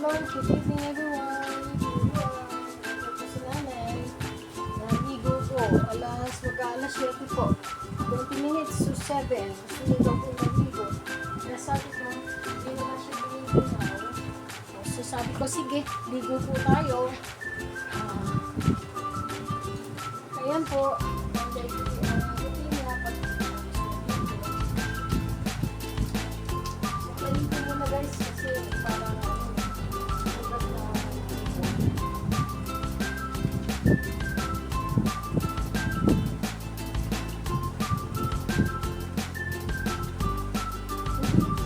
Lord, good evening everyone. Ito po si nanay. Naligo po. Mag-aalas 7 po. 20 minutes to 7. Gusto niyo daw po naligo. Kaya sabi ko, hindi naman siya piniginaw. So sabi ko, sige, ligo po tayo. Ayan po. Palitin mo na guys kasi parang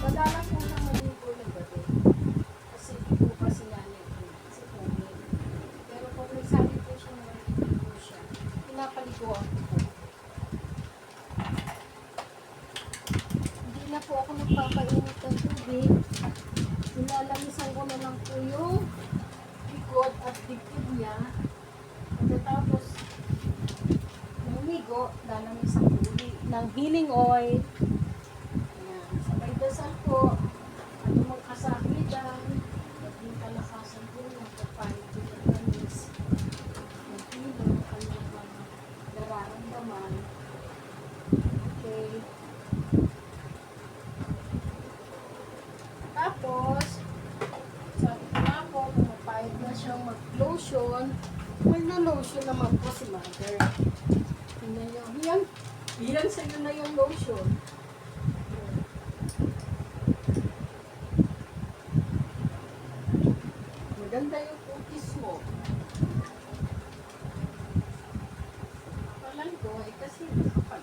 madalang po siyang maligo ng gabi. Kasi di po kasi yan kasi po pero kung may sabi po siya na maligo siya, pinapaliguan ko po. Hindi na po ako nagpapainit ng tubig. Nilalamisan ko na lang po yung likod at dibdib niya. Pagkatapos lumigo, lalamisan ko ulit ng healing oil. Ayan. Sabay dasal po. Ano mang kasakitan, maging kalakasan po ng pagpalit ko ng tanis. Ng hilo, ano mga nararamdaman. Okay. Tapos, sabi ko na po, pumapayag na siyang mag-lotion. Mag-lotion naman po si mother. Tingnan niyo. Yan sa'yo na yung lotion. Maganda yung cookies mo. Kapalan ko, kasi kapal.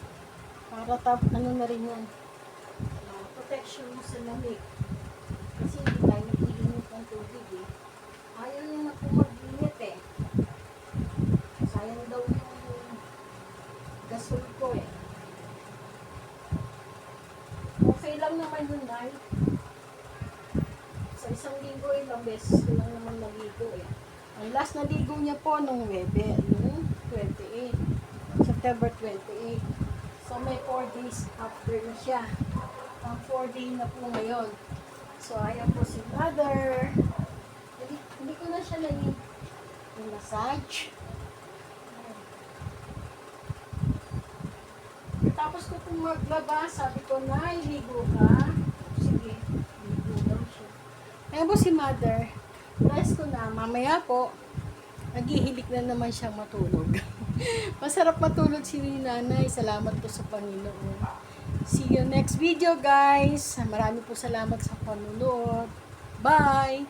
Para ano na rin yan. Protection mo sa lamig. Kasi hindi tayo nag-iinit ng tubig eh. Ayaw niya na po mag-init eh. Sayang daw yung gasol ko eh. Okay lang naman yun, Nay. Sa isang linggo, ilang beses ko lang naman naligo eh. Ang last na ligo niya po nung Webe, yung 28. September 28. So may 4 days after na siya. Ang 4 day na po ngayon. So ayan po si mother. Hindi ko na siya massage. Tapos ko pong maglaba, sabi ko na, iligo ka. Sige, iligo daw siya. Ayan po si mother. Rest ko na. Mamaya po, naghihilik na naman siyang matulog. Masarap matulog si nanay. Salamat po sa Panginoon. See you next video guys. Marami po salamat sa panunood. Bye!